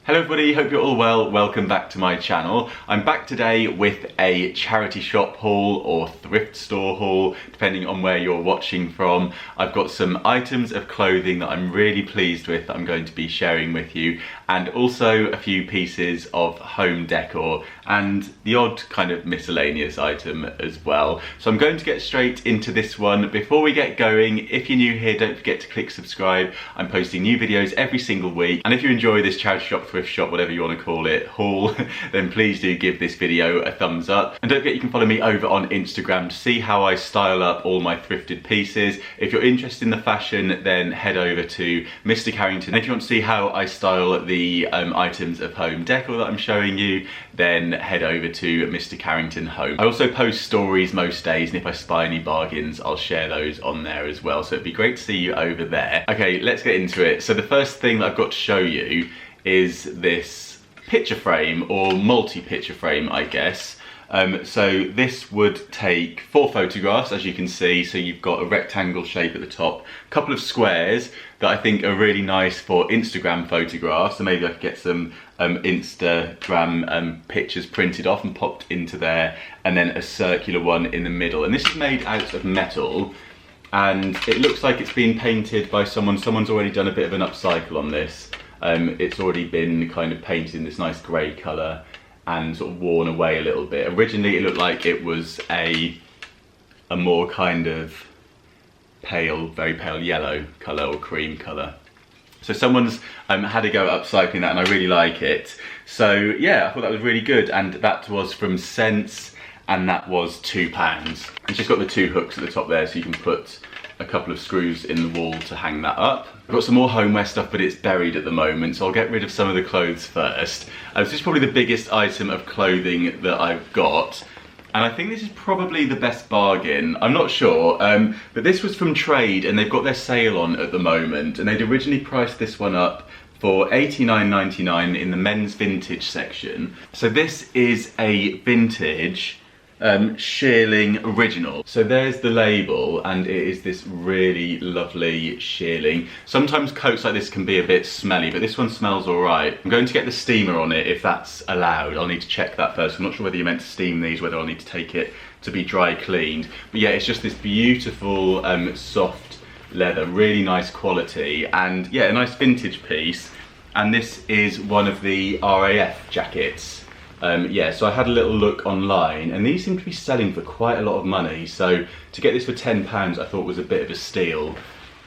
Hello everybody, hope you're all well. Welcome back to my channel. I'm back today with a charity shop haul or thrift store haul, depending on where you're watching from. I've got some items of clothing that I'm really pleased with that I'm going to be sharing with you, and also a few pieces of home decor and the odd kind of miscellaneous item as well. So I'm going to get straight into this one. Before we get going, if you're new here, don't forget to click subscribe. I'm posting new videos every single week, and if you enjoy this charity shop, thrift shop, whatever you want to call it, haul, then please do give this video a thumbs up. And don't forget you can follow me over on Instagram to see how I style up all my thrifted pieces. If you're interested in the fashion, then head over to Mr. Carrington. If you want to see how I style the items of home decor that I'm showing you, then head over to Mr. Carrington Home. I also post stories most days, and if I spy any bargains, I'll share those on there as well. So it'd be great to see you over there. Okay, let's get into it. So the first thing that I've got to show you is this picture frame, or multi-picture frame, I guess. So this would take 4 photographs, as you can see. So you've got a rectangle shape at the top, a couple of squares that I think are really nice for Instagram photographs. So maybe I could get some Instagram pictures printed off and popped into there, and then a circular one in the middle. And this is made out of metal, and it looks like it's been painted by someone. Someone's already done a bit of an upcycle on this. It's already been kind of painted in this nice grey colour and sort of worn away a little bit. Originally it looked like it was a more kind of pale, very pale yellow colour or cream colour. So someone's had a go at upcycling that, and I really like it. So yeah, I thought that was really good, and that was from Sense, and that was £2. It's just got the 2 hooks at the top there, so you can put a couple of screws in the wall to hang that up. I've got some more homeware stuff, but it's buried at the moment, so I'll get rid of some of the clothes first. This is probably the biggest item of clothing that I've got, and I think this is probably the best bargain. I'm not sure, but this was from Trade, and they've got their sale on at the moment, and they'd originally priced this one up for £89.99 in the men's vintage section. So this is a vintage shearling original. So there's the label, and it is this really lovely shearling. Sometimes coats like this can be a bit smelly, but this one smells alright. I'm going to get the steamer on it if that's allowed. I'll need to check that first. I'm not sure whether you're meant to steam these, whether I'll need to take it to be dry cleaned. But yeah, it's just this beautiful soft leather, really nice quality, and yeah, a nice vintage piece. And this is one of the RAF jackets. Yeah, so I had a little look online, and these seem to be selling for quite a lot of money. So to get this for £10 I thought was a bit of a steal.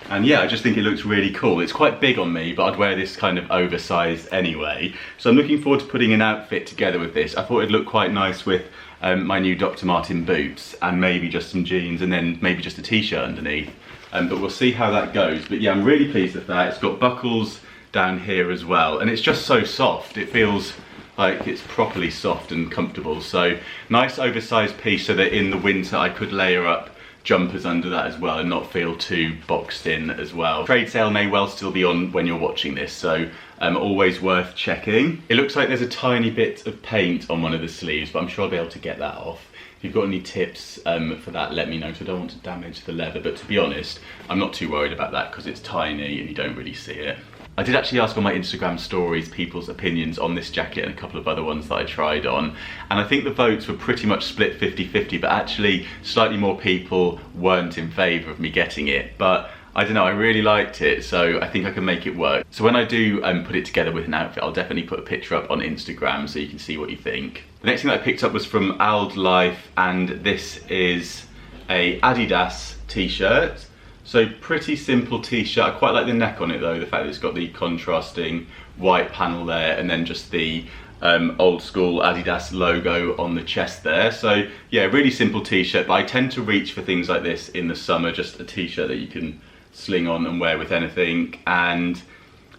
And yeah, I just think it looks really cool. It's quite big on me, but I'd wear this kind of oversized anyway. So I'm looking forward to putting an outfit together with this. I thought it'd look quite nice with my new Dr. Martin boots, and maybe just some jeans, and then maybe just a t-shirt underneath. But we'll see how that goes. But yeah, I'm really pleased with that. It's got buckles down here as well, and it's just so soft. It feels like it's properly soft and comfortable. So nice oversized piece, so that in the winter I could layer up jumpers under that as well and not feel too boxed in as well. Trade sale may well still be on when you're watching this, so always worth checking. It looks like there's a tiny bit of paint on one of the sleeves, but I'm sure I'll be able to get that off. If you've got any tips for that, let me know, because I don't want to damage the leather. But to be honest, I'm not too worried about that because it's tiny and you don't really see it. I did actually ask on my Instagram stories people's opinions on this jacket and a couple of other ones that I tried on, and I think the votes were pretty much split 50-50, but actually slightly more people weren't in favour of me getting it. But I don't know, I really liked it, so I think I can make it work. So when I do put it together with an outfit, I'll definitely put a picture up on Instagram so you can see what you think. The next thing that I picked up was from Ald Life, and this is a Adidas t-shirt. So pretty simple t-shirt. I quite like the neck on it though, the fact that it's got the contrasting white panel there, and then just the old school Adidas logo on the chest there. So yeah, really simple t-shirt, but I tend to reach for things like this in the summer, just a t-shirt that you can sling on and wear with anything. And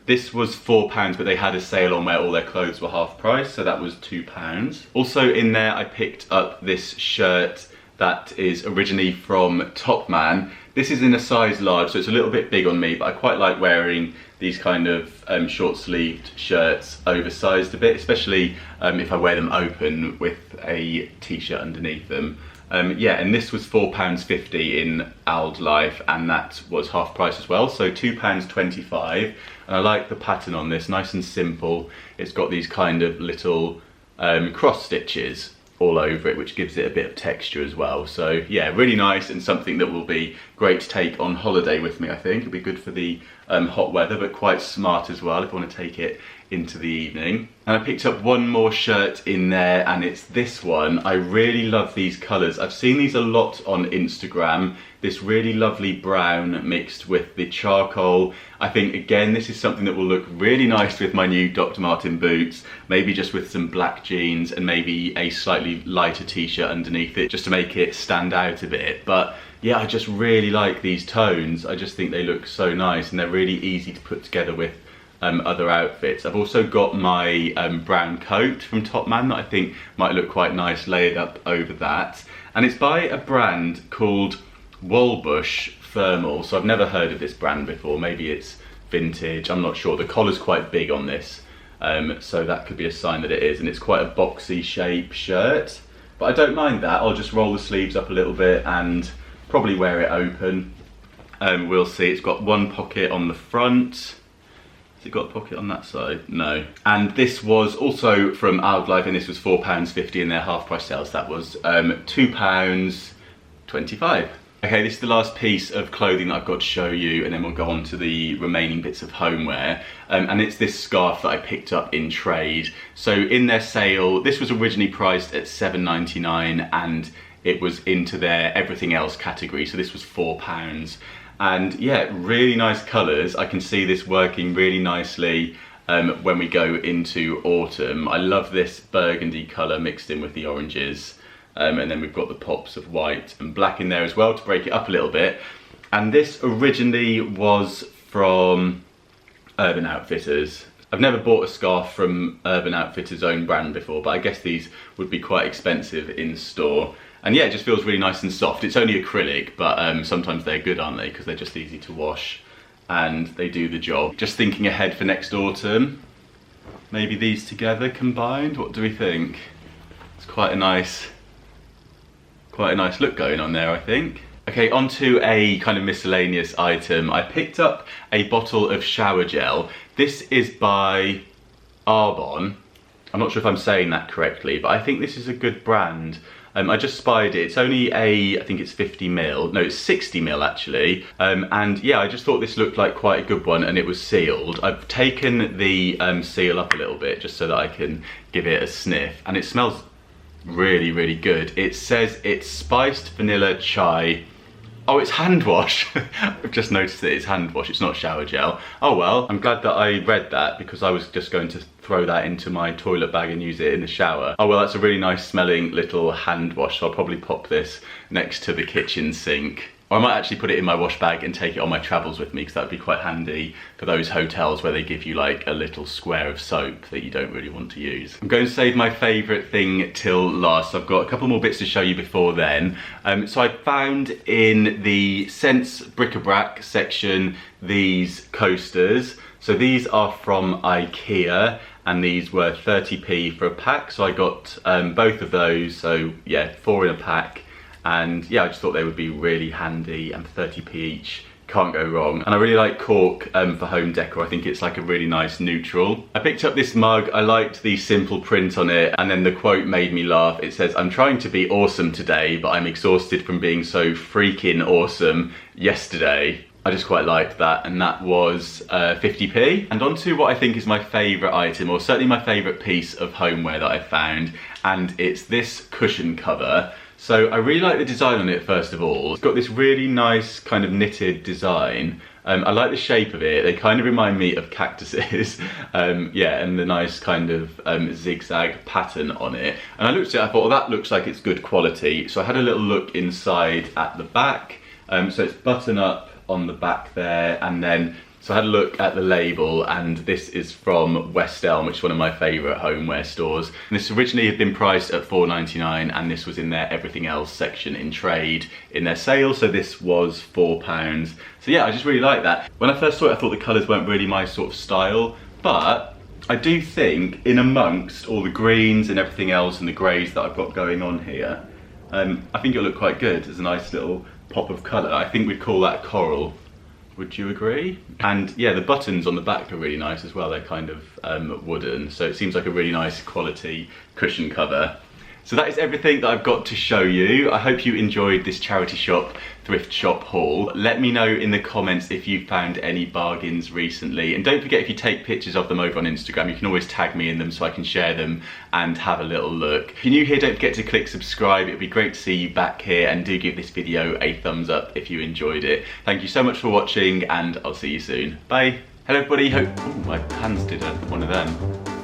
this was £4, but they had a sale on where all their clothes were half price, so that was £2. Also in there I picked up this shirt that is originally from Topman. This is in a size large, so it's a little bit big on me, but I quite like wearing these kind of short-sleeved shirts oversized a bit, especially if I wear them open with a t-shirt underneath them. Yeah, and this was £4.50 in Old Life, and that was half price as well, so £2.25. And I like the pattern on this, nice and simple. It's got these kind of little cross stitches all over it, which gives it a bit of texture as well. So yeah, really nice, and something that will be great to take on holiday with me, I think. It'll be good for the hot weather, but quite smart as well if I want to take it into the evening. And I picked up one more shirt in there, and it's this one. I really love these colours. I've seen these a lot on Instagram. This really lovely brown mixed with the charcoal. I think, again, this is something that will look really nice with my new Dr. Martin boots, maybe just with some black jeans and maybe a slightly lighter t-shirt underneath it, just to make it stand out a bit. But yeah, I just really like these tones. I just think they look so nice, and they're really easy to put together with other outfits. I've also got my brown coat from Topman that I think might look quite nice layered up over that. And it's by a brand called Walbush Thermal. So I've never heard of this brand before. Maybe it's vintage, I'm not sure. The collar's quite big on this, so that could be a sign that it is. And it's quite a boxy shape shirt, but I don't mind that. I'll just roll the sleeves up a little bit and probably wear it open. We'll see. It's got one pocket on the front. Has it got a pocket on that side? No. And this was also from Old Life, and this was £4.50 in their half price sales. That was £2.25. Okay, this is the last piece of clothing that I've got to show you, and then we'll go on to the remaining bits of homeware. And it's this scarf that I picked up in trade. So in their sale, this was originally priced at £7.99, and it was into their everything else category, so this was £4. And yeah, really nice colours. I can see this working really nicely when we go into autumn. I love this burgundy colour mixed in with the oranges. And then we've got the pops of white and black in there as well to break it up a little bit. And this originally was from Urban Outfitters. I've never bought a scarf from Urban Outfitters' own brand before, but I guess these would be quite expensive in store. And yeah, it just feels really nice and soft. It's only acrylic, but sometimes they're good, aren't they? Because they're just easy to wash and they do the job. Just thinking ahead for next autumn, maybe these together combined, what do we think? It's quite a nice look going on there, I think. Okay, on to a kind of miscellaneous item. I picked up a bottle of shower gel. This is by Arbonne. I'm not sure if I'm saying that correctly, but I think this is a good brand. I just spied it. It's only I think it's 50ml. No, it's 60ml actually. And yeah, I just thought this looked like quite a good one, and it was sealed. I've taken the seal up a little bit just so that I can give it a sniff, and it smells really, really good. It says it's spiced vanilla chai. Oh, it's hand wash. I've just noticed that it's hand wash, it's not shower gel. Oh well, I'm glad that I read that, because I was just going to throw that into my toilet bag and use it in the shower. Oh well, that's a really nice smelling little hand wash, so I'll probably pop this next to the kitchen sink. Or I might actually put it in my wash bag and take it on my travels with me, because that would be quite handy for those hotels where they give you like a little square of soap that you don't really want to use. I'm going to save my favourite thing till last. I've got a couple more bits to show you before then. So I found in the Sense bric-a-brac section these coasters. So these are from Ikea, and these were 30p for a pack. So I got both of those, so yeah, 4 in a pack. And yeah, I just thought they would be really handy, and 30p each, can't go wrong. And I really like cork for home decor. I think it's like a really nice neutral. I picked up this mug. I liked the simple print on it, and then the quote made me laugh. It says, "I'm trying to be awesome today, but I'm exhausted from being so freaking awesome yesterday." I just quite liked that, and that was 50p. And on to what I think is my favourite item, or certainly my favourite piece of homeware that I found, and it's this cushion cover. So I really like the design on it, first of all. It's got this really nice kind of knitted design. I like the shape of it. They kind of remind me of cactuses. Yeah, and the nice kind of zigzag pattern on it. And I looked at it, I thought, well, that looks like it's good quality. So I had a little look inside at the back. So it's button up on the back there, and then so I had a look at the label, and this is from West Elm, which is one of my favourite homeware stores. And this originally had been priced at £4.99, and this was in their everything else section in trade in their sale, so this was £4. So yeah, I just really like that. When I first saw it, I thought the colours weren't really my sort of style, but I do think in amongst all the greens and everything else and the greys that I've got going on here, I think it'll look quite good. There's a nice little pop of colour. I think we'd call that coral. Would you agree? And yeah, the buttons on the back are really nice as well. They're kind of wooden, so it seems like a really nice quality cushion cover. So that is everything that I've got to show you. I hope you enjoyed this charity shop, thrift shop haul. Let me know in the comments if you found any bargains recently. And don't forget, if you take pictures of them over on Instagram, you can always tag me in them so I can share them and have a little look. If you're new here, don't forget to click subscribe. It'd be great to see you back here, and do give this video a thumbs up if you enjoyed it. Thank you so much for watching, and I'll see you soon. Bye. Hello everybody, oh, my hands did one of them.